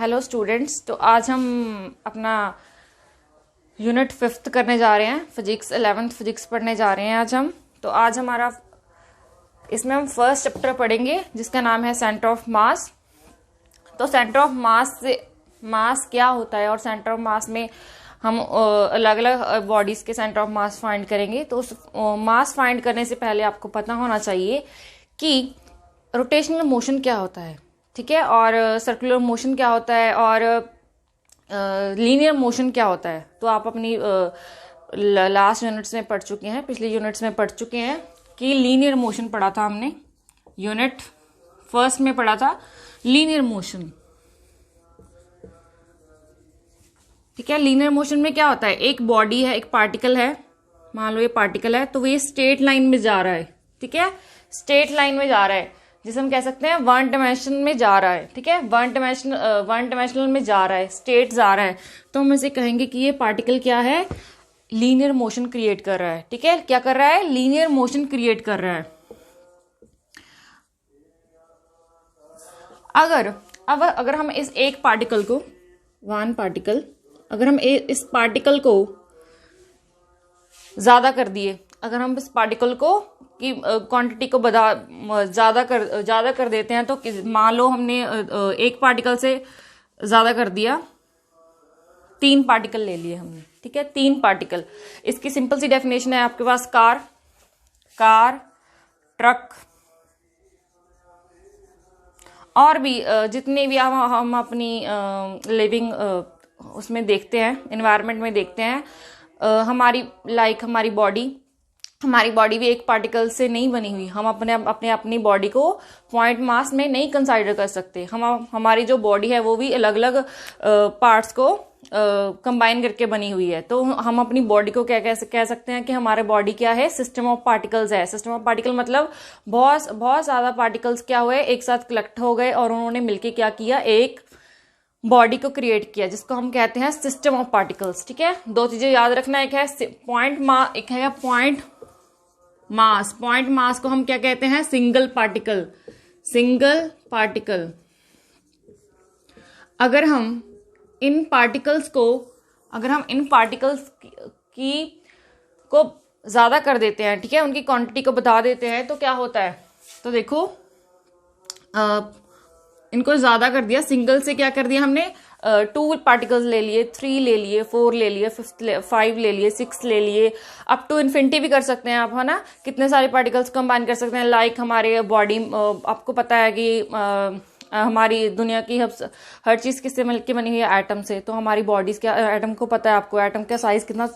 Hello students. तो आज हम अपना यूनिट 5th करने जा रहे हैं, फिजिक्स 11th फिजिक्स पढ़ने जा रहे हैं आज हम। तो आज हमारा इसमें हम फर्स्ट चैप्टर पढ़ेंगे जिसका नाम है सेंटर ऑफ मास। तो सेंटर ऑफ मास से मास क्या होता है और सेंटर ऑफ मास में हम अलग अलग बॉडीज के सेंटर ऑफ मास फाइंड करेंगे। तो उस मास फाइंड करने से पहले आपको पता होना चाहिए कि रोटेशनल मोशन क्या होता है, ठीक है, और सर्कुलर मोशन क्या होता है और लीनियर मोशन क्या होता है। तो आप अपनी लास्ट यूनिट्स में पढ़ चुके हैं, पिछले यूनिट्स में पढ़ चुके हैं कि लीनियर मोशन पढ़ा था हमने, यूनिट फर्स्ट में पढ़ा था लीनियर मोशन, ठीक है। लीनियर मोशन में क्या होता है, एक बॉडी है, एक पार्टिकल है, मान लो ये पार्टिकल है, तो ये स्ट्रेट लाइन में जा रहा है, ठीक है, स्ट्रेट लाइन में जा रहा है, जिसे हम कह सकते हैं वन डायमेंशन में जा रहा है, ठीक है, वन डायमेंशनल में जा रहा है, स्टेट जा रहा है। तो हम इसे कहेंगे कि ये पार्टिकल क्या है, लीनियर मोशन क्रिएट कर रहा है, ठीक है। क्या कर रहा है, लीनियर मोशन क्रिएट कर रहा है। अगर हम इस एक पार्टिकल को, वन पार्टिकल, अगर हम इस पार्टिकल को ज्यादा कर दिए, अगर हम इस पार्टिकल को की क्वांटिटी को ज्यादा कर देते हैं, तो मान लो हमने एक पार्टिकल से ज्यादा कर दिया, 3 पार्टिकल ले लिए हमने, ठीक है, 3 पार्टिकल। इसकी सिंपल सी डेफिनेशन है आपके पास, कार, ट्रक और भी जितने भी हम अपनी लिविंग उसमें देखते हैं, एनवायरनमेंट में देखते हैं, हमारी बॉडी भी एक पार्टिकल से नहीं बनी हुई। हम अपनी बॉडी को पॉइंट मास में नहीं कंसाइडर कर सकते। हमारी जो बॉडी है वो भी अलग अलग पार्ट्स को कंबाइन करके बनी हुई है। तो हम अपनी बॉडी को क्या कह सकते हैं कि हमारे बॉडी क्या है, सिस्टम ऑफ पार्टिकल्स है। सिस्टम ऑफ पार्टिकल मतलब बहुत ज्यादा पार्टिकल्स क्या हुए, एक साथ कलेक्ट हो गए और उन्होंने मिलके क्या किया, एक बॉडी को क्रिएट किया, जिसको हम कहते हैं सिस्टम ऑफ पार्टिकल्स, ठीक है। 2 चीजें याद रखना, एक है पॉइंट मास को हम क्या कहते हैं, सिंगल पार्टिकल। अगर हम इन पार्टिकल्स को ज्यादा कर देते हैं, ठीक है, उनकी क्वांटिटी को बता देते हैं, तो क्या होता है, तो देखो इनको ज्यादा कर दिया, सिंगल से क्या कर दिया हमने, 2 पार्टिकल्स ले लिए, 3 ले लिए, 4 ले लिए, 5 ले लिए, 6 ले लिए, अप टू इन्फिनिटी भी कर सकते हैं आप, है ना। कितने सारे पार्टिकल्स कंबाइन कर सकते हैं। लाइक हमारे बॉडी, आपको पता है कि हमारी दुनिया की हर चीज किससे मिलकर बनी हुई है, एटम से। तो हमारी बॉडीज क्या, एटम को पता है आपको, एटम का साइज कितना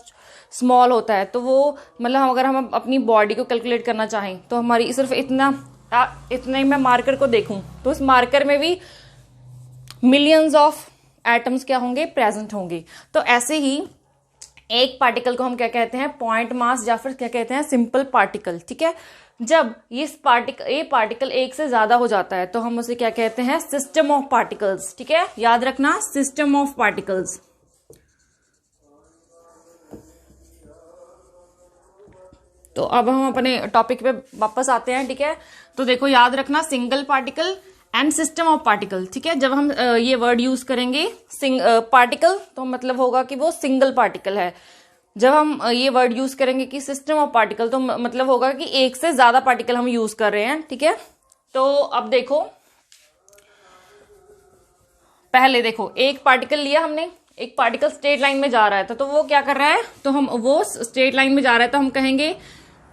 स्मॉल होता है। तो वो मतलब अगर हम अपनी बॉडी को कैलकुलेट करना चाहें तो हमारी सिर्फ इतने मैं मार्कर को देखूं तो उस मार्कर में भी मिलियंस ऑफ एटम्स क्या होंगे, प्रेजेंट होंगे। तो ऐसे ही एक पार्टिकल को हम क्या कहते हैं, पॉइंट मास, या फिर क्या कहते हैं, सिंपल पार्टिकल, ठीक है। जब ये पार्टिकल एक से ज्यादा हो जाता है तो हम उसे क्या कहते हैं, सिस्टम ऑफ पार्टिकल्स, ठीक है, याद रखना, सिस्टम ऑफ पार्टिकल्स। तो अब हम अपने टॉपिक पे वापस आते हैं, ठीक है। तो देखो याद रखना, single particle and system of particle, ठीक है। जब हम ये वर्ड यूज करेंगे पार्टिकल, तो मतलब होगा कि वो सिंगल पार्टिकल है। जब हम ये वर्ड यूज करेंगे कि सिस्टम ऑफ पार्टिकल, तो मतलब होगा कि एक से ज्यादा पार्टिकल हम यूज कर रहे हैं, ठीक है। तो अब देखो, पहले देखो, एक पार्टिकल लिया हमने, एक पार्टिकल स्ट्रेट लाइन में जा रहा था, तो वो क्या कर रहा है, तो हम वो स्ट्रेट लाइन में जा रहा है तो हम कहेंगे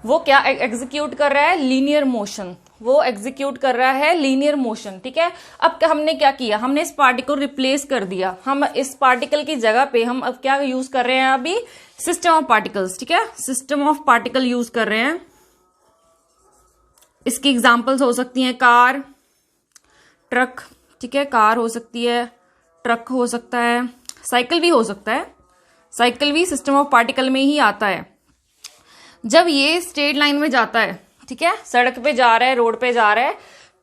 वो क्या एग्जीक्यूट कर रहा है, लीनियर मोशन। वो एग्जीक्यूट कर रहा है लीनियर मोशन, ठीक है। अब हमने क्या किया, हमने इस पार्टिकल को रिप्लेस कर दिया। हम इस पार्टिकल की जगह पे हम अब क्या यूज कर रहे हैं, अभी सिस्टम ऑफ पार्टिकल्स, ठीक है, सिस्टम ऑफ पार्टिकल यूज कर रहे हैं। इसकी एग्जांपल्स हो सकती हैं कार, ट्रक, ठीक है, कार हो सकती है, ट्रक हो सकता है, साइकिल भी हो सकता है। साइकिल भी सिस्टम ऑफ पार्टिकल में ही आता है। जब ये स्ट्रेट लाइन में जाता है, ठीक है, सड़क पे जा रहा है, रोड पे जा रहा है,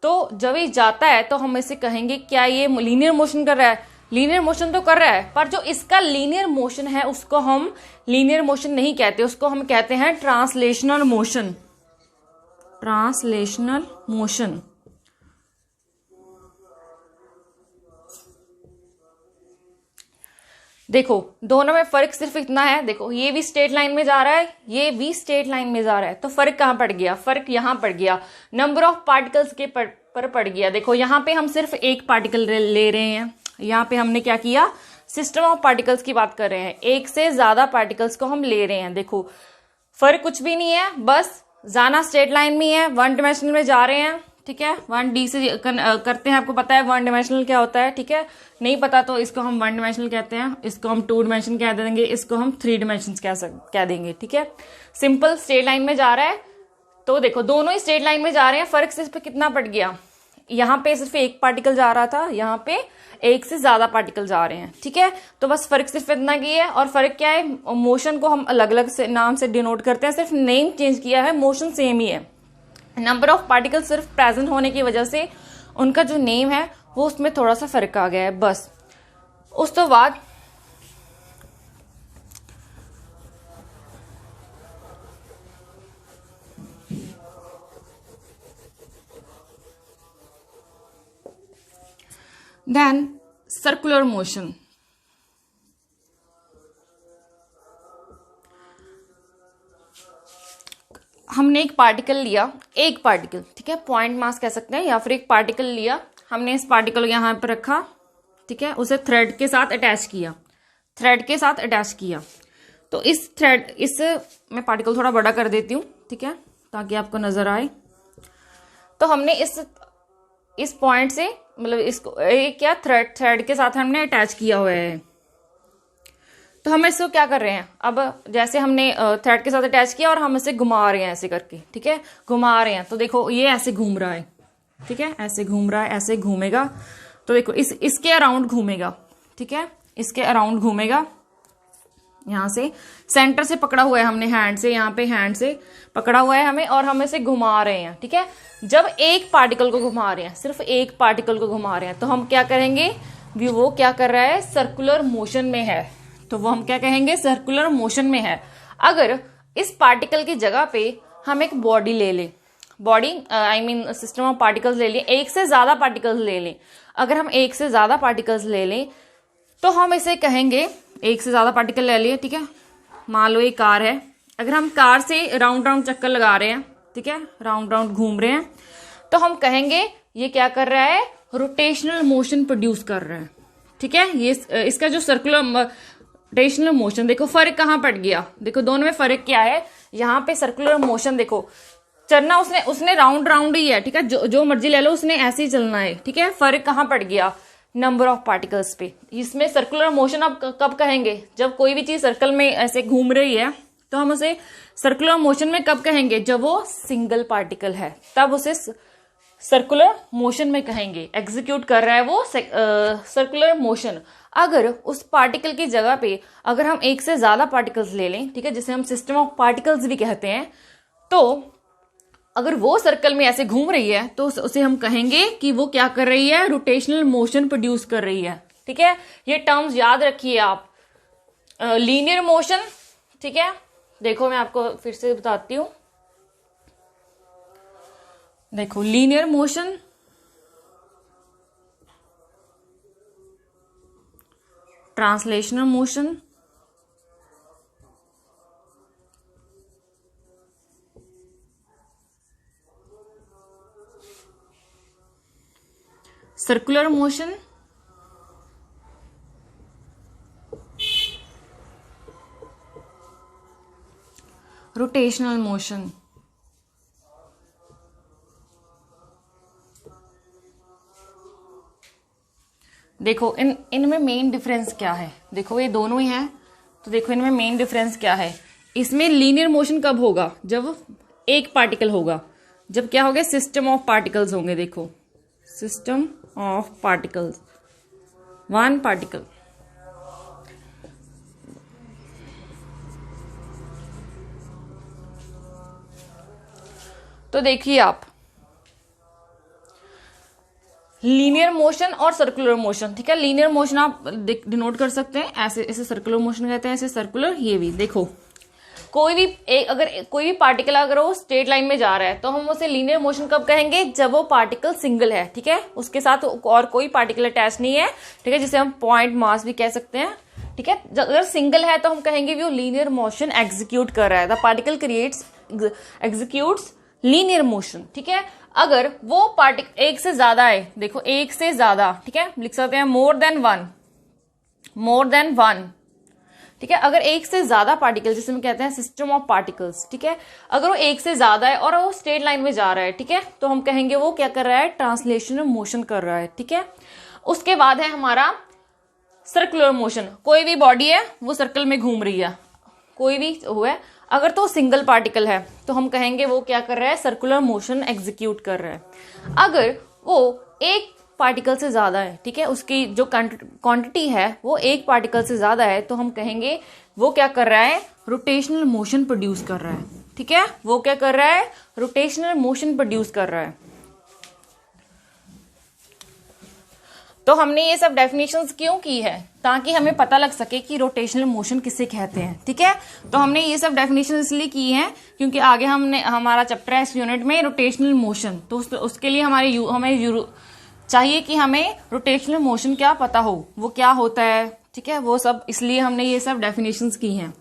तो जब ये जाता है तो हम इसे कहेंगे क्या ये लीनियर मोशन कर रहा है, लीनियर मोशन तो कर रहा है, पर जो इसका लीनियर मोशन है उसको हम लीनियर मोशन नहीं कहते, उसको हम कहते हैं ट्रांसलेशनल मोशन। देखो दोनों में फर्क सिर्फ इतना है, देखो ये भी स्ट्रेट लाइन में जा रहा है, ये भी स्ट्रेट लाइन में जा रहा है, तो फर्क कहाँ पड़ गया, फर्क यहाँ पड़ गया, नंबर ऑफ पार्टिकल्स के पर पड़ गया। देखो यहाँ पे हम सिर्फ एक पार्टिकल ले रहे हैं, यहाँ पे हमने क्या किया, सिस्टम ऑफ पार्टिकल्स की बात कर रहे हैं, एक से ज्यादा पार्टिकल्स को हम ले रहे हैं। देखो फर्क कुछ भी नहीं है, बस जाना स्ट्रेट लाइन में है, वन डायमेंशनल में जा रहे हैं, ठीक है। 1D से करते हैं, आपको पता है वन डायमेंशनल क्या होता है, ठीक है। नहीं पता तो इसको हम वन डायमेंशनल कहते हैं, इसको हम टू डायमेंशन कह देंगे, इसको हम थ्री डायमेंशन कह देंगे, ठीक है। सिंपल स्ट्रेट लाइन में जा रहा है, तो देखो दोनों ही स्ट्रेट लाइन में जा रहे हैं, फर्क सिर्फ कितना पड़ गया, यहाँ पे सिर्फ एक पार्टिकल जा रहा था, यहाँ पे एक से ज्यादा पार्टिकल जा रहे हैं, ठीक है। तो बस फर्क सिर्फ इतना की है, और फर्क क्या है, मोशन को हम अलग अलग से नाम से डिनोट करते हैं, सिर्फ नेम चेंज किया है, मोशन सेम ही है। नंबर ऑफ पार्टिकल सिर्फ प्रेजेंट होने की वजह से उनका जो नेम है वो उसमें थोड़ा सा फर्क आ गया है, बस। उस तो बाद देन सर्कुलर मोशन। हमने एक पार्टिकल लिया, एक पार्टिकल, ठीक है, पॉइंट मास कह सकते हैं, या फिर एक पार्टिकल लिया, हमने इस पार्टिकल को यहाँ पर रखा, ठीक है, उसे थ्रेड के साथ अटैच किया, थ्रेड के साथ अटैच किया। तो इस मैं पार्टिकल थोड़ा बड़ा कर देती हूँ, ठीक है, ताकि आपको नजर आए। तो हमने इस पॉइंट से, मतलब इसको क्या थ्रेड के साथ हमने अटैच किया हुआ है। तो हम इसको क्या कर रहे हैं, अब जैसे हमने थ्रेड के साथ अटैच किया और हम इसे घुमा रहे हैं ऐसे करके, ठीक है, घुमा रहे हैं। तो देखो ये ऐसे घूम रहा है, ठीक है, ऐसे घूम रहा है, ऐसे घूमेगा। तो देखो इसके अराउंड घूमेगा, ठीक है, इसके अराउंड घूमेगा, यहाँ से सेंटर से पकड़ा हुआ है हमने, हैंड से, यहाँ पे हैंड से पकड़ा हुआ है हमें, और हम इसे घुमा रहे हैं, ठीक है। जब एक पार्टिकल को घुमा रहे हैं, सिर्फ एक पार्टिकल को घुमा रहे हैं, तो हम क्या करेंगे, वो क्या कर रहा है, सर्कुलर मोशन में है, तो वो हम क्या कहेंगे, सर्कुलर मोशन में है। अगर इस पार्टिकल की जगह पे हम एक बॉडी ले लें, body I mean system of particles ले लें, एक से ज्यादा पार्टिकल्स ले लें, अगर हम एक से ज्यादा पार्टिकल्स ले लें तो हम इसे कहेंगे, एक से ज्यादा पार्टिकल ले लिए, ठीक है, मान लो ये कार है, अगर हम कार से राउंड राउंड चक्कर लगा रहे हैं, ठीक है, राउंड राउंड घूम रहे हैं, तो हम कहेंगे ये क्या कर रहा है, रोटेशनल मोशन प्रोड्यूस कर रहा है, ठीक है। ये इसका जो सर्कुलर रोटेशनल मोशन, देखो फर्क कहाँ पड़ गया, देखो दोनों में फर्क क्या है, यहाँ पे सर्कुलर मोशन देखो चलना उसने राउंड राउंड ही है, ठीक है, जो मर्जी ले लो, उसने ऐसे ही चलना है, ठीक है। फर्क कहाँ पड़ गया, नंबर ऑफ पार्टिकल्स पे। इसमें सर्कुलर मोशन आप कब कहेंगे, जब कोई भी चीज सर्कल में ऐसे घूम रही है, तो हम उसे सर्कुलर मोशन में कब कहेंगे, जब वो सिंगल पार्टिकल है, तब उसे सर्कुलर मोशन में कहेंगे, एग्जीक्यूट कर रहा है वो सर्कुलर मोशन। अगर उस पार्टिकल की जगह पे अगर हम एक से ज्यादा पार्टिकल्स ले लें, ठीक है, जिसे हम सिस्टम ऑफ पार्टिकल्स भी कहते हैं, तो अगर वो सर्कल में ऐसे घूम रही है तो उसे हम कहेंगे कि वो क्या कर रही है, रोटेशनल मोशन प्रोड्यूस कर रही है, ठीक है। ये टर्म्स याद रखिए आप। लीनियर मोशन, ठीक है, देखो मैं आपको फिर से बताती हूं, देखो linear motion, translational motion, circular motion, rotational motion. देखो इनमें मेन डिफरेंस क्या है, देखो ये दोनों ही हैं, तो देखो इनमें मेन डिफरेंस क्या है। इसमें लीनियर मोशन कब होगा, जब एक पार्टिकल होगा, जब क्या होगा, सिस्टम ऑफ पार्टिकल्स होंगे, देखो system of particles, one particle. तो देखिए आप, लीनियर मोशन और सर्कुलर मोशन, ठीक है, लीनियर मोशन आप डिनोट कर सकते हैं ऐसे, इसे सर्कुलर मोशन कहते हैं, ऐसे सर्कुलर। ये भी देखो अगर कोई भी पार्टिकल अगर वो स्ट्रेट लाइन में जा रहा है, तो हम उसे लीनियर मोशन कब कहेंगे, जब वो पार्टिकल सिंगल है, ठीक है, उसके साथ और कोई पार्टिकल अटैच नहीं है, ठीक है, जिसे हम पॉइंट मास भी कह सकते हैं, ठीक है। अगर सिंगल है तो हम कहेंगे वो लीनियर मोशन एग्जीक्यूट कर रहा है, the particle creates executes linear motion, ठीक है। अगर वो पार्टिकल एक से ज्यादा है, देखो एक से ज्यादा, ठीक है, लिख सकते हैं मोर देन वन, ठीक है। अगर एक से ज्यादा पार्टिकल, जिसे हम कहते हैं सिस्टम ऑफ पार्टिकल्स, ठीक है, अगर वो एक से ज्यादा है और वो स्ट्रेट लाइन में जा रहा है, ठीक है, तो हम कहेंगे वो क्या कर रहा है, ट्रांसलेशनल मोशन कर रहा है, ठीक है। उसके बाद है हमारा सर्कुलर मोशन, कोई भी बॉडी है वो सर्कल में घूम रही है, कोई भी हुआ, अगर तो सिंगल पार्टिकल है तो हम कहेंगे वो क्या कर रहा है, सर्कुलर मोशन एग्जीक्यूट कर रहा है। अगर वो एक पार्टिकल से ज्यादा है, ठीक है, उसकी जो क्वांटिटी है वो एक पार्टिकल से ज्यादा है, तो हम कहेंगे वो क्या कर रहा है, रोटेशनल मोशन प्रोड्यूस कर रहा है, ठीक है। वो क्या कर रहा है, रोटेशनल मोशन प्रोड्यूस कर रहा है। तो हमने ये सब डेफिनेशंस क्यों की है, ताकि हमें पता लग सके कि रोटेशनल मोशन किसे कहते हैं, ठीक है। तो हमने ये सब डेफिनेशन इसलिए की है क्योंकि आगे हमने हमारा चैप्टर है इस यूनिट में रोटेशनल मोशन, तो उसके लिए हमें चाहिए कि हमें रोटेशनल मोशन क्या पता हो, वो क्या होता है, ठीक है। वो सब इसलिए हमने ये सब डेफिनेशंस की हैं,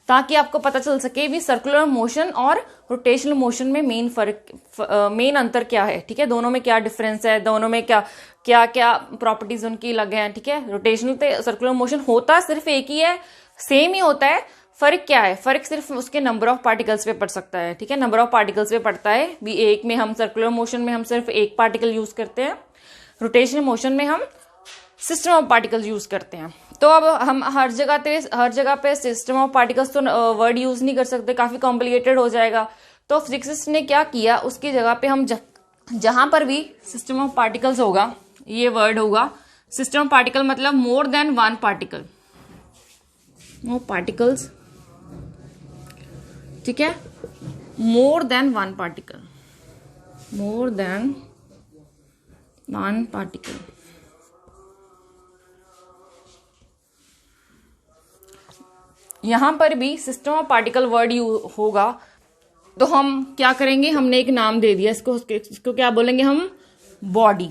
ताकि आपको पता चल सके भी सर्कुलर मोशन और रोटेशनल मोशन में मेन अंतर क्या है, ठीक है, दोनों में क्या डिफरेंस है, दोनों में क्या क्या क्या प्रॉपर्टीज उनकी लगे हैं, ठीक है। रोटेशनल पे सर्कुलर मोशन होता सिर्फ एक ही है, सेम ही होता है, फर्क क्या है, फर्क सिर्फ उसके नंबर ऑफ पार्टिकल्स पे पड़ सकता है, ठीक है, नंबर ऑफ पार्टिकल्स पे पड़ता है भी। एक में हम सर्कुलर मोशन में हम सिर्फ एक पार्टिकल यूज करते हैं, रोटेशनल मोशन में हम सिस्टम ऑफ पार्टिकल्स यूज करते हैं। तो अब हम हर जगह पे सिस्टम ऑफ पार्टिकल्स तो वर्ड यूज नहीं कर सकते, काफी कॉम्प्लिकेटेड हो जाएगा। तो फिजिसिस्ट ने क्या किया, उसकी जगह पे हम जहां पर भी सिस्टम ऑफ पार्टिकल्स होगा, ये वर्ड होगा सिस्टम ऑफ पार्टिकल, मतलब more than one particle, no particles, ठीक है, more than one particle, more than one particle. यहां पर भी सिस्टम ऑफ पार्टिकल वर्ड होगा, तो हम क्या करेंगे, हमने एक नाम दे दिया इसको क्या बोलेंगे हम, बॉडी,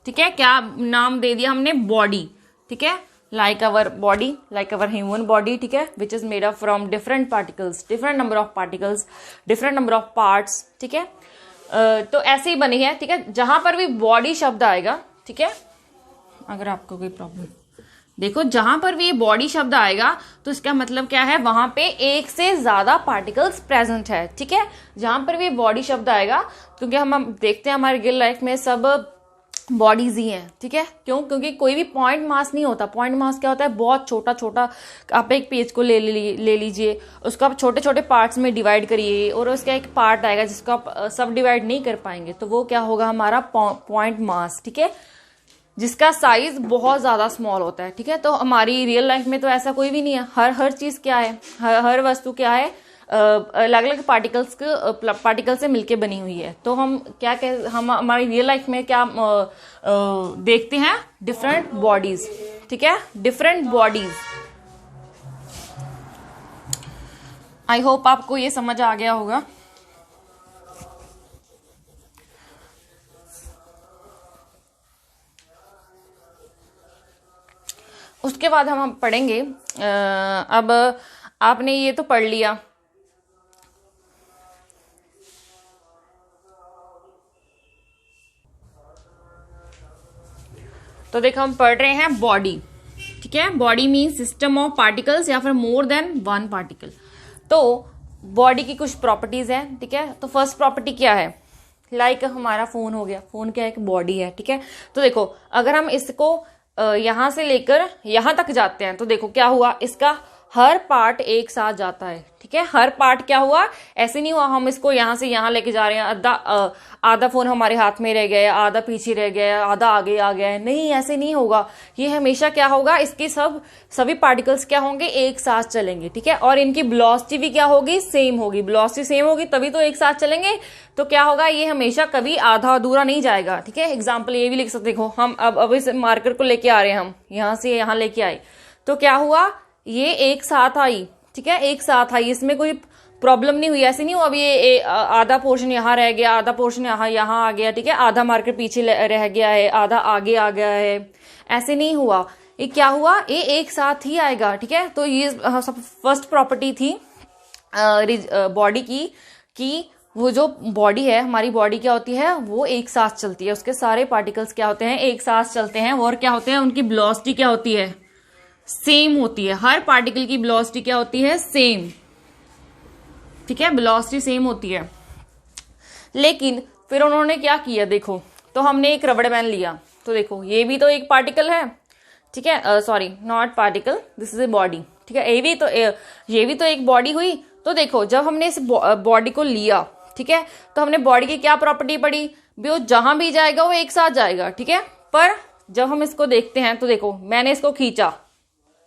ठीक है। क्या नाम दे दिया हमने, बॉडी, ठीक है, like our body, like our human body, ठीक है, which is made up from different particles, different number of particles, different number of parts, ठीक है। तो ऐसे ही बनी है, ठीक है। जहां पर भी बॉडी शब्द आएगा, ठीक है, अगर आपको कोई प्रॉब्लम, देखो जहां पर भी ये बॉडी शब्द आएगा तो इसका मतलब क्या है, वहां पे एक से ज्यादा पार्टिकल्स प्रेजेंट है, ठीक है। जहां पर भी बॉडी शब्द आएगा, क्योंकि हम देखते हैं हमारे रियल लाइफ में सब बॉडीज ही हैं, ठीक है। क्यों, क्योंकि कोई भी पॉइंट मास नहीं होता। पॉइंट मास क्या होता है, बहुत छोटा छोटा, आप एक पेज को ले लीजिए, उसको आप छोटे छोटे पार्ट्स में डिवाइड करिए और उसका एक पार्ट आएगा जिसको आप सब डिवाइड नहीं कर पाएंगे, तो वो क्या होगा, हमारा पॉइंट मास, ठीक है, जिसका साइज बहुत ज्यादा स्मॉल होता है, ठीक है। तो हमारी रियल लाइफ में तो ऐसा कोई भी नहीं है, हर चीज क्या है, हर वस्तु क्या है, अलग अलग पार्टिकल से मिलके बनी हुई है। तो हम क्या हम हमारी रियल लाइफ में क्या देखते हैं, डिफरेंट बॉडीज, ठीक है, डिफरेंट बॉडीज। आई होप आपको ये समझ आ गया होगा। उसके बाद हम पढ़ेंगे, अब आपने ये तो पढ़ लिया, तो देखो हम पढ़ रहे हैं बॉडी, ठीक है। Body mean system of particles या फिर मोर देन वन पार्टिकल। तो बॉडी की कुछ प्रॉपर्टीज है, ठीक है। तो फर्स्ट प्रॉपर्टी क्या है, लाइक हमारा फोन हो गया, फोन क्या है, एक बॉडी है, ठीक है। तो देखो अगर हम इसको यहां से लेकर यहां तक जाते हैं, तो देखो क्या हुआ, इसका हर पार्ट एक साथ जाता है, ठीक है। हर पार्ट क्या हुआ, ऐसे नहीं हुआ हम इसको यहां से यहां लेके जा रहे हैं, आधा फोन हमारे हाथ में रह गया, आधा पीछे रह गया, आधा आगे आ गया है, नहीं, ऐसे नहीं होगा। ये हमेशा क्या होगा, इसके सभी पार्टिकल्स क्या होंगे, एक साथ चलेंगे, ठीक है। और इनकी वेलोसिटी भी क्या होगी, सेम होगी। वेलोसिटी सेम होगी तभी तो एक साथ चलेंगे। तो क्या होगा, ये हमेशा कभी आधा अधूरा नहीं जाएगा, ठीक है। एग्जाम्पल ये भी लिख सकते, देखो हम अब इस मार्कर को लेके आ रहे हैं, हम यहां से यहां लेके आए, तो क्या हुआ, ये एक साथ आई, ठीक है, एक साथ आई, इसमें कोई प्रॉब्लम नहीं हुई, ऐसे नहीं हुआ अब ये आधा पोर्शन यहाँ रह गया, आधा पोर्शन यहाँ आ गया, ठीक है, आधा मार्कर पीछे रह गया है, आधा आगे आ गया है, ऐसे नहीं हुआ। ये क्या हुआ, ये एक साथ ही आएगा, ठीक है। तो ये सब फर्स्ट प्रॉपर्टी थी बॉडी की, कि वो जो बॉडी है, हमारी बॉडी क्या होती है, वो एक साथ चलती है, उसके सारे पार्टिकल्स क्या होते हैं, एक साथ चलते हैं, और क्या होते हैं, उनकी वेलोसिटी क्या होती है, सेम होती है। हर पार्टिकल की वेलोसिटी क्या होती है, सेम, ठीक है, वेलोसिटी सेम होती है। लेकिन फिर उन्होंने क्या किया, देखो, तो हमने एक रबड़ बैंड लिया, तो देखो ये भी तो एक पार्टिकल है, ठीक है, sorry not particle, this is a body, ठीक है, ये भी तो एक बॉडी हुई। तो देखो जब हमने इस बॉडी को लिया, ठीक है, तो हमने बॉडी की क्या प्रॉपर्टी पढ़ी, भी वो जहां भी जाएगा वो एक साथ जाएगा, ठीक है। पर जब हम इसको देखते हैं तो देखो मैंने इसको खींचा,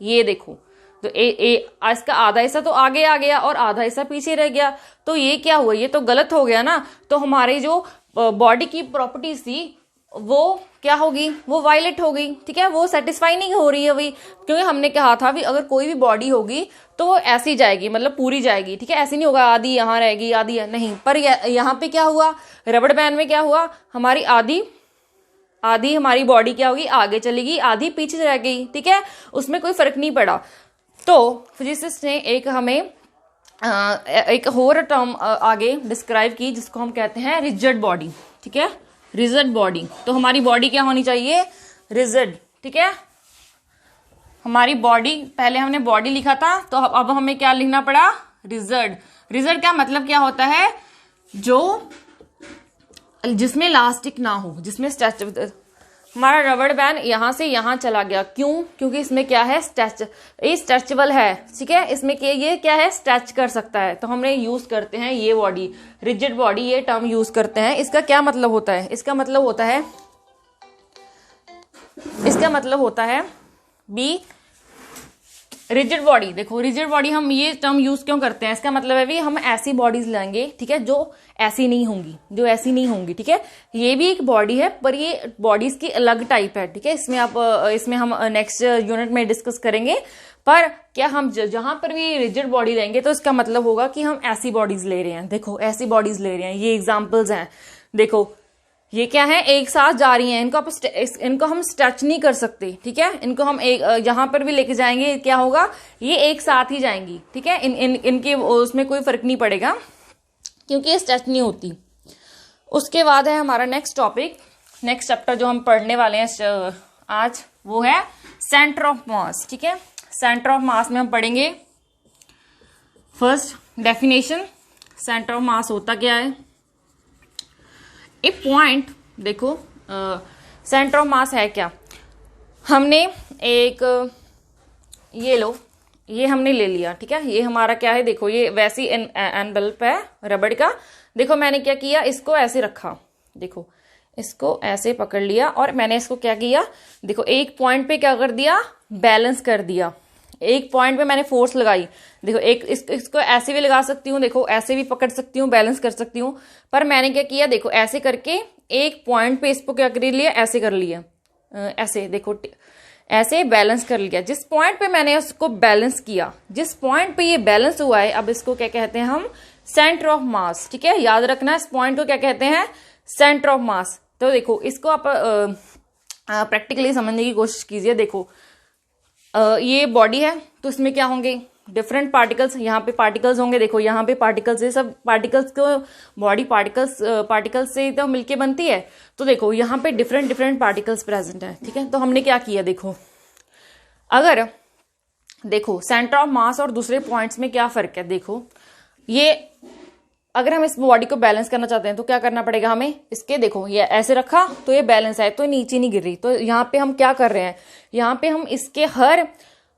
ये देखो, तो इसका आधा हिस्सा तो आगे आ गया और आधा हिस्सा पीछे रह गया, तो ये क्या हुआ, ये तो गलत हो गया ना। तो हमारी जो बॉडी की प्रॉपर्टीज थी वो क्या होगी, वो वायलेट हो गई, ठीक है, वो सेटिस्फाई नहीं हो रही है अभी, क्योंकि हमने कहा था भी अगर कोई भी बॉडी होगी तो वो ऐसी जाएगी, मतलब पूरी जाएगी, ठीक है, ऐसी नहीं होगा आधी यहाँ रहेगी आधी नहीं। पर यहाँ पे क्या हुआ, रबड़ बैंड में क्या हुआ, हमारी आधी हमारी बॉडी क्या होगी, आगे चलेगी, आधी पीछे रह गई, ठीक है, उसमें कोई फर्क नहीं पड़ा। तो फिजिसिस्ट ने एक हमें एक और टर्म आगे डिस्क्राइब की, जिसको हम कहते हैं रिजिड बॉडी, ठीक है, रिजिड बॉडी। तो हमारी बॉडी क्या होनी चाहिए, रिजिड, ठीक है। हमारी बॉडी, पहले हमने बॉडी लिखा था, तो अब हमें क्या लिखना पड़ा, रिजिड। रिजिड का मतलब क्या होता है, जो जिसमें इलास्टिक ना हो, जिसमें स्ट्रेच। हमारा रबड़ बैंड यहां से यहां चला गया, क्यों, क्योंकि इसमें क्या है, ये स्ट्रेचेबल है, ठीक है, इसमें ये क्या है, स्ट्रेच कर सकता है। तो हमने यूज करते हैं ये बॉडी, रिजिड बॉडी, ये टर्म यूज करते हैं। इसका क्या मतलब होता है, इसका मतलब होता है बी रिजिड बॉडी। देखो रिजिड बॉडी हम ये टर्म यूज क्यों करते हैं, इसका मतलब है भी हम ऐसी बॉडीज लेंगे, ठीक है, जो ऐसी नहीं होंगी, ठीक है। ये भी एक बॉडी है, पर ये बॉडीज की अलग टाइप है, ठीक है। इसमें हम नेक्स्ट यूनिट में डिस्कस करेंगे। पर क्या हम जहां पर भी रिजिड बॉडी लेंगे तो इसका मतलब होगा कि हम ऐसी बॉडीज ले रहे हैं। देखो ऐसी बॉडीज ले रहे हैं, ये एग्जाम्पल्स हैं। देखो ये क्या है, एक साथ जा रही हैं, इनको हम स्ट्रेच नहीं कर सकते, ठीक है। इनको हम एक जहां पर भी लेके जाएंगे क्या होगा, ये एक साथ ही जाएंगी, ठीक है। इनके उसमें कोई फर्क नहीं पड़ेगा, क्योंकि ये स्ट्रेच नहीं होती। उसके बाद है हमारा नेक्स्ट टॉपिक, नेक्स्ट चैप्टर जो हम पढ़ने वाले हैं आज, वो है सेंटर ऑफ मास, ठीक है। सेंटर ऑफ मास में हम पढ़ेंगे फर्स्ट डेफिनेशन, सेंटर ऑफ मास होता क्या है। एक पॉइंट देखो, सेंटर ऑफ मास है क्या, हमने एक ये लो, ये हमने ले लिया, ठीक है। ये हमारा क्या है, देखो ये वैसी एनवेलप है रबड़ का। देखो मैंने क्या किया, इसको ऐसे रखा, देखो इसको ऐसे पकड़ लिया, और मैंने इसको क्या किया, देखो एक पॉइंट पे क्या कर दिया, बैलेंस कर दिया। एक पॉइंट पे मैंने फोर्स लगाई, देखो इसको ऐसे भी लगा सकती हूँ, देखो ऐसे भी पकड़ सकती हूँ, बैलेंस कर सकती हूँ। पर मैंने क्या किया, देखो ऐसे करके एक पॉइंट पे इसको क्या कर लिया, ऐसे कर लिया, ऐसे देखो ऐसे बैलेंस कर लिया। जिस पॉइंट पे मैंने उसको बैलेंस किया, जिस पॉइंट पे ये बैलेंस हुआ है, अब इसको क्या कहते हैं हम, सेंटर ऑफ मास, ठीक है। याद रखना इस पॉइंट को क्या कहते हैं, सेंटर ऑफ मास। तो देखो इसको आप प्रैक्टिकली समझने की कोशिश कीजिए। देखो ये बॉडी है, तो इसमें क्या होंगे, डिफरेंट पार्टिकल्स, यहाँ पे पार्टिकल्स होंगे, देखो यहाँ पे पार्टिकल्स, ये सब पार्टिकल्स को बॉडी पार्टिकल्स से तो मिलके बनती है। तो देखो यहाँ पे डिफरेंट पार्टिकल्स प्रेजेंट है, ठीक है। तो हमने क्या किया, देखो अगर देखो सेंटर ऑफ मास और दूसरे पॉइंट्स में क्या फर्क है। देखो ये अगर हम इस बॉडी को बैलेंस करना चाहते हैं तो क्या करना पड़ेगा हमें, इसके देखो ये ऐसे रखा तो ये बैलेंस है, तो नीचे नहीं गिर रही। तो यहाँ पे हम क्या कर रहे हैं, यहाँ पे हम इसके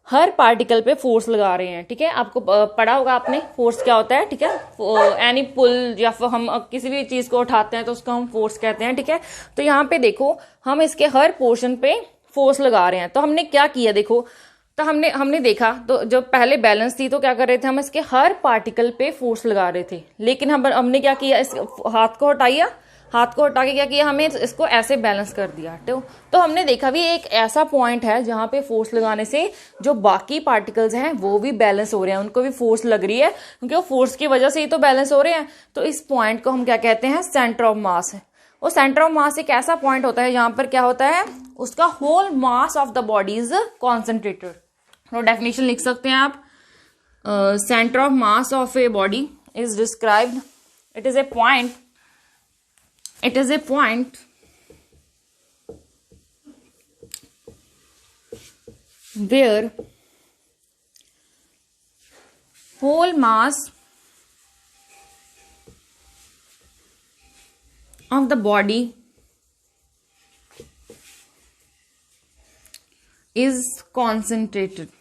हर पार्टिकल पे फोर्स लगा रहे हैं, ठीक है। आपको पढ़ा होगा आपने फोर्स क्या होता है, ठीक है। एनी पुल या फिर हम किसी भी चीज को उठाते हैं तो उसको हम फोर्स कहते हैं, ठीक है। तो यहाँ पे देखो हम इसके हर पोर्शन पे फोर्स लगा रहे हैं। तो हमने क्या किया, देखो तो हमने देखा, तो जब पहले बैलेंस थी तो क्या कर रहे थे, हम इसके हर पार्टिकल पे फोर्स लगा रहे थे। लेकिन हमने क्या किया, इस हाथ को हटाया, हाथ को हटा के क्या किया, हमें इसको ऐसे बैलेंस कर दिया। तो हमने देखा भी एक ऐसा पॉइंट है जहां पे फोर्स लगाने से जो बाकी पार्टिकल्स हैं वो भी बैलेंस हो रहे हैं, उनको भी फोर्स लग रही है, क्योंकि वो फोर्स की वजह से ही तो बैलेंस हो रहे हैं। तो इस पॉइंट को हम क्या कहते हैं, सेंटर ऑफ मास है। वो सेंटर ऑफ मास एक ऐसा पॉइंट होता है जहां पर क्या होता है, उसका whole mass of the body is concentrated. तो डेफिनेशन लिख सकते हैं आप, centre of mass of a body is described, it is a point where whole mass of the body is concentrated।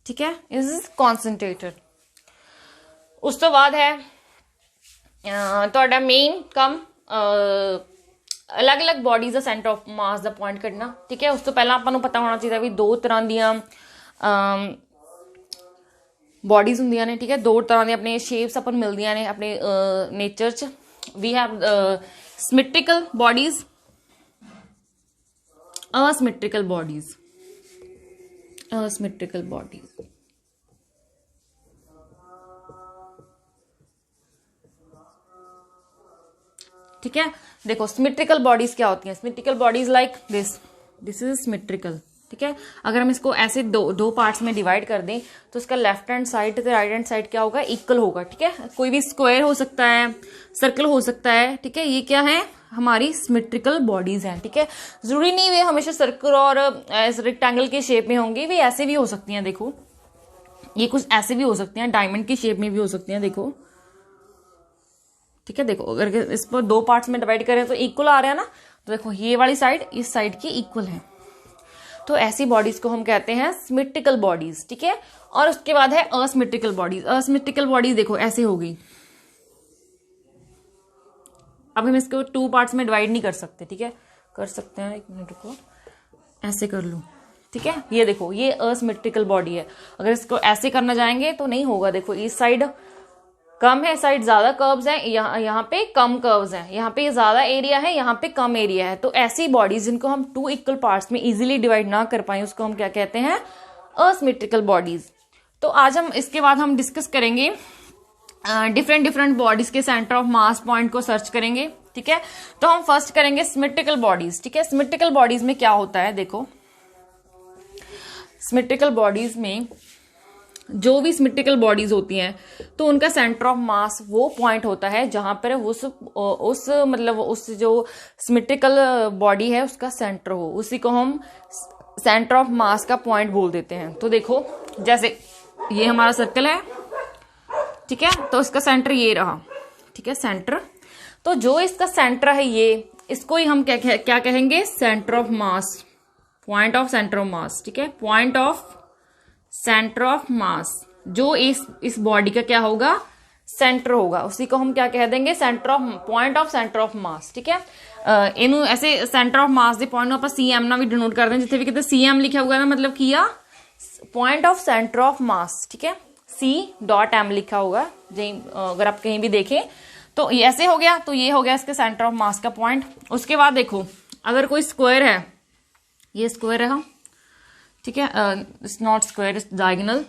ठीक है, is concentrated। उस तो बाद है ਤੁਹਾਡਾ ਮੇਨ ਕੰਮ ਅਲੱਗ-ਅਲੱਗ bodies the centre of mass the point ਕੱਢਣਾ। ਠੀਕ ਹੈ, ਉਸ ਤੋਂ ਪਹਿਲਾਂ ਆਪਾਂ ਨੂੰ ਪਤਾ ਹੋਣਾ ਚਾਹੀਦਾ ਵੀ ਦੋ ਤਰ੍ਹਾਂ ਦੀਆਂ ਬੋਡੀਜ਼ ਹੁੰਦੀਆਂ ਨੇ। ਠੀਕ ਹੈ, ਦੋ ਤਰ੍ਹਾਂ ਦੀਆਂ ਆਪਣੇ ਸ਼ੇਪਸ ਆਪਾਂ ਨੂੰ ਮਿਲਦੀਆਂ ਨੇ ਆਪਣੇ ਨੇਚਰ 'ਚ। We have symmetrical bodies, asymmetrical bodies. ठीक है, देखो सिमेट्रिकल बॉडीज क्या होती हैं। Symmetrical bodies like this is symmetrical. ठीक है, अगर हम इसको ऐसे दो पार्ट्स में डिवाइड कर दें तो इसका लेफ्ट हैंड साइड तो राइट हैंड साइड क्या होगा, इक्वल होगा। ठीक है, कोई भी स्क्वायर हो सकता है, सर्कल हो सकता है। ठीक है, ये क्या है, हमारी सिमेट्रिकल बॉडीज हैं। ठीक है, जरूरी नहीं वे हमेशा सर्कल और रेक्टेंगल के शेप में होंगी, वे ऐसे भी हो सकती हैं। देखो ये कुछ ऐसे भी हो सकती हैं, डायमंड की शेप में भी हो सकती हैं। देखो ठीक है, देखो अगर इसको दो पार्ट्स में डिवाइड करें तो इक्वल आ रहा है ना, तो देखो ये वाली साइड इस साइड की इक्वल है। तो ऐसी बॉडीज को हम कहते हैं सिमेट्रिकल बॉडीज। ठीक है, और उसके बाद है असिमेट्रिकल बॉडीज। असिमेट्रिकल बॉडीज देखो ऐसे हो गई। अब हम इसको टू पार्ट्स में डिवाइड नहीं कर सकते। ठीक है, कर सकते हैं, एक मिनट रुको, ऐसे कर लो। ठीक है, ये देखो ये असिमेट्रिकल बॉडी है। अगर इसको ऐसे करना जाएंगे तो नहीं होगा। देखो इस साइड कम है, साइड ज्यादा कर्व्स हैं, यहाँ पे कम कर्व्स हैं, यहाँ पे ज्यादा एरिया है, यहाँ पे कम एरिया है। तो ऐसी बॉडीज जिनको हम टू इक्वल पार्ट्स में इजीली डिवाइड ना कर पाए उसको हम क्या कहते हैं, असिमेट्रिकल बॉडीज। तो आज हम इसके बाद हम डिस्कस करेंगे डिफरेंट बॉडीज के सेंटर ऑफ मास पॉइंट को सर्च करेंगे। ठीक है, तो हम फर्स्ट करेंगे सिमेट्रिकल बॉडीज। ठीक है, सिमेट्रिकल बॉडीज में क्या होता है, देखो सिमेट्रिकल बॉडीज में जो भी सिमेट्रिकल बॉडीज होती हैं तो उनका सेंटर ऑफ मास वो पॉइंट होता है जहां पर उस जो सिमेट्रिकल बॉडी है उसका सेंटर हो, उसी को हम सेंटर ऑफ मास का पॉइंट बोल देते हैं। तो देखो जैसे ये हमारा सर्कल है। ठीक है, तो इसका सेंटर ये रहा। ठीक है, सेंटर, तो जो इसका सेंटर है ये, इसको ही हम क्या कहेंगे, centre of mass, point of centre of मास। ठीक है, पॉइंट ऑफ सेंटर ऑफ मास, जो इस बॉडी का क्या होगा, सेंटर होगा, उसी को हम क्या कह देंगे, centre of point of centre of मास। ठीक है, इनू ऐसे सेंटर ऑफ मास ਦੇ ਪੁਆਇੰਟ ਨੂੰ ਆਪਾਂ CM ਨਾਲ ਵੀ ਡਿਨੋਟ ਕਰਦੇ ਹਾਂ। ਜਿੱਥੇ ਵੀ ਕਿਤੇ CM ਲਿਖਿਆ ਹੋਊਗਾ ना, मतलब किया पॉइंट ऑफ सेंटर ऑफ मास। ठीक है, C.M लिखा होगा, अगर आप कहीं भी देखें तो ये ऐसे हो गया। तो ये हो गया इसके सेंटर ऑफ मास का पॉइंट। उसके बाद देखो अगर कोई स्क्वायर है, ये स्क्वायर रहा। ठीक है, it's not square, its diagonal,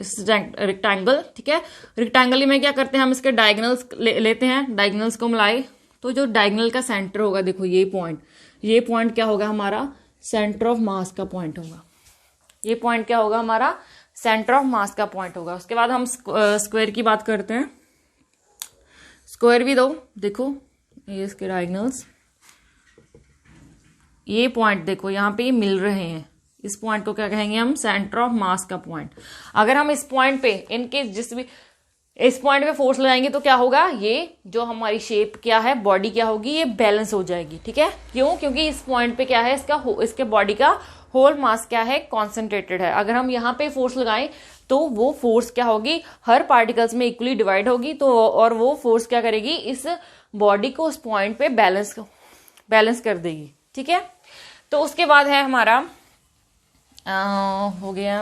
it's rectangle. ठीक है, रेक्टेंगल में क्या करते हैं हम, इसके डायगोनल्स लेते हैं, डायगोनल्स को मिलाए तो जो डायगोनल का सेंटर होगा, देखो ये पॉइंट क्या होगा, हमारा सेंटर ऑफ मास का पॉइंट होगा। ये पॉइंट क्या होगा, हमारा सेंटर ऑफ मास का पॉइंट होगा। उसके बाद हम स्क्वायर की बात करते हैं। स्क्वायर भी दो, देखो ये इसके डायगोनल्स, ये पॉइंट देखो यहाँ पे ये मिल रहे हैं, इस पॉइंट को क्या कहेंगे हम, सेंटर ऑफ मास का पॉइंट। अगर हम इस पॉइंट पे इनके इस पॉइंट पे फोर्स लगाएंगे तो क्या होगा, ये जो हमारी शेप क्या है, बॉडी क्या होगी, ये बैलेंस हो जाएगी। ठीक है, क्यों, क्योंकि इस पॉइंट पे क्या है, इसके बॉडी का होल मास क्या है, कॉन्सेंट्रेटेड है। अगर हम यहाँ पे फोर्स लगाएं तो वो फोर्स क्या होगी, हर पार्टिकल्स में इक्वली डिवाइड होगी। तो और वो फोर्स क्या करेगी, इस बॉडी को उस पॉइंट पे बैलेंस कर देगी। ठीक है, तो उसके बाद है हमारा हो गया,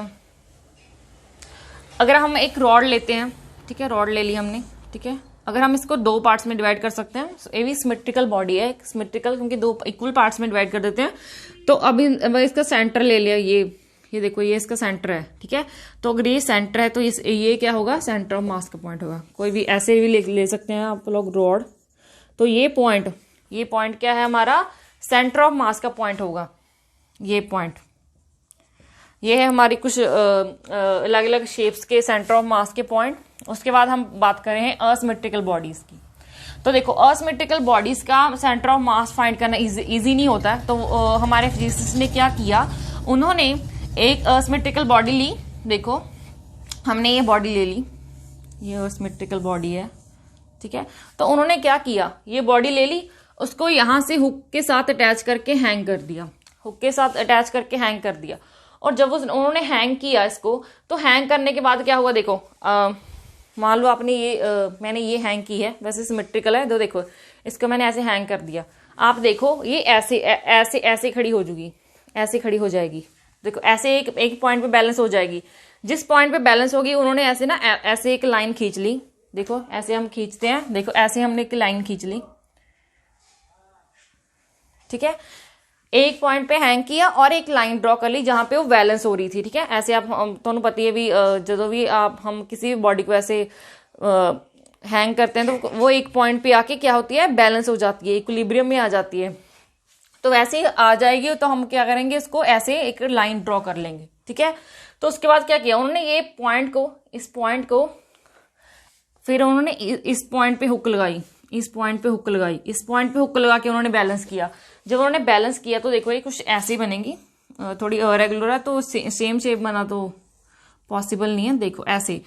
अगर हम एक रॉड लेते हैं। ठीक है, रॉड ले ली हमने। ठीक है, अगर हम इसको दो पार्ट्स में डिवाइड कर सकते हैं, ये भी सिमेट्रिकल बॉडी है, सिमेट्रिकल क्योंकि दो इक्वल पार्ट्स में डिवाइड कर देते हैं। तो अभी इसका सेंटर ले लिया, ये देखो ये इसका सेंटर है, ठीक है। तो अगर ये सेंटर है तो ये क्या होगा, सेंटर ऑफ मास का पॉइंट होगा। कोई भी ऐसे भी ले सकते हैं आप लोग रॉड। तो ये पॉइंट क्या है हमारा, सेंटर ऑफ मास का पॉइंट होगा। ये पॉइंट ये है हमारी कुछ अलग अलग शेप्स के सेंटर ऑफ मास के पॉइंट। उसके बाद हम बात कर रहे हैं असिमेट्रिकल बॉडीज की। तो देखो असिमेट्रिकल बॉडीज का सेंटर ऑफ मास फाइंड करना इजी नहीं होता है। तो हमारे फिजिसिस्ट ने क्या किया, उन्होंने एक असिमेट्रिकल बॉडी ली। देखो हमने ये बॉडी ले ली, ये असिमेट्रिकल बॉडी है, ठीक है। तो उन्होंने क्या किया, ये बॉडी ले ली, उसको यहां से हुक के साथ अटैच करके हैंग कर दिया, हुक के साथ अटैच करके हैंग कर दिया। और जब उन्होंने हैंग किया इसको, तो हैंग करने के बाद क्या हुआ, देखो मान लो आपने मैंने ये हैंग की है, वैसे सिमेट्रिकल है, तो देखो इसको मैंने ऐसे हैंग कर दिया। आप देखो ये ऐसे खड़ी हो जाएगी, ऐसे खड़ी हो जाएगी। देखो ऐसे एक पॉइंट पे बैलेंस हो जाएगी। जिस पॉइंट पे बैलेंस होगी उन्होंने ऐसे ना ऐसे एक लाइन खींच ली। देखो ऐसे हम खींचते हैं, देखो ऐसे हमने एक लाइन खींच ली, ठीक है। एक पॉइंट पे हैंग किया और एक लाइन ड्रॉ कर ली जहां पे वो बैलेंस हो रही थी, ठीक है। ऐसे आप तो पता है भी जो भी हम किसी भी बॉडी को ऐसे हैंग करते हैं तो वो एक पॉइंट पे आके क्या होती है, बैलेंस हो जाती है, इक्विलिब्रियम में आ जाती है। तो वैसे ही आ जाएगी तो हम क्या करेंगे, इसको ऐसे एक लाइन ड्रॉ कर लेंगे, ठीक है। तो उसके बाद क्या किया उन्होंने, ये पॉइंट को, इस पॉइंट को, फिर उन्होंने इस पॉइंट पे हुक लगाई, इस पॉइंट पे हुक लगाई, इस पॉइंट पे हुक लगा के उन्होंने बैलेंस किया। जब उन्होंने बैलेंस किया तो देखो ये कुछ ऐसी बनेगी, थोड़ी रेगुलर है तो सेम शेप बना तो पॉसिबल नहीं है। देखो ऐसे,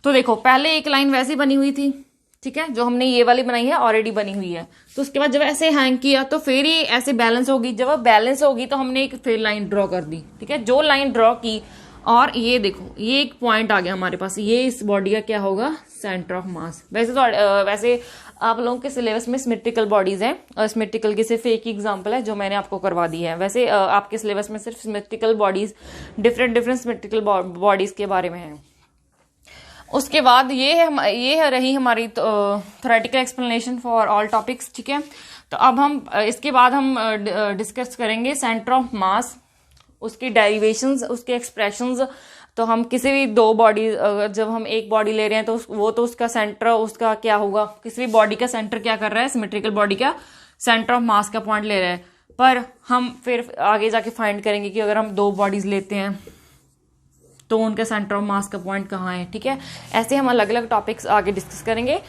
तो देखो पहले एक लाइन वैसी बनी हुई थी, ठीक है, जो हमने ये वाली बनाई है ऑलरेडी बनी हुई है। तो उसके बाद जब ऐसे हैंग किया तो फिर ये ऐसे बैलेंस होगी। जब वो बैलेंस होगी तो हमने एक फिर लाइन ड्रॉ कर दी, ठीक है। जो लाइन ड्रॉ की और ये देखो ये एक पॉइंट आ गया हमारे पास, ये इस बॉडी का क्या होगा, सेंटर ऑफ मास। वैसे तो वैसे आप लोगों के सिलेबस में सिमेट्रिकल बॉडीज हैं, सिमेट्रिकल की सिर्फ एक ही एग्जांपल है जो मैंने आपको करवा दी है। वैसे आपके सिलेबस में सिर्फ symmetrical bodies, different symmetrical bodies के बारे में है। उसके बाद ये रही हमारी theoretical explanation for all topics, ठीक है। तो अब हम इसके बाद हम डिस्कस करेंगे सेंटर ऑफ मास, उसकी डेरिवेशंस, उसके एक्सप्रेशंस। तो हम किसी भी दो बॉडी, जब हम एक बॉडी ले रहे हैं तो वो तो उसका सेंटर, उसका क्या होगा, किसी भी बॉडी का सेंटर क्या कर रहा है, सिमेट्रिकल बॉडी का सेंटर ऑफ मास का पॉइंट ले रहा है। पर हम फिर आगे जाके फाइंड करेंगे कि अगर हम दो बॉडीज लेते हैं तो उनका सेंटर ऑफ मास का पॉइंट कहाँ है, ठीक है। ऐसे हम अलग अलग टॉपिक्स आगे डिस्कस करेंगे।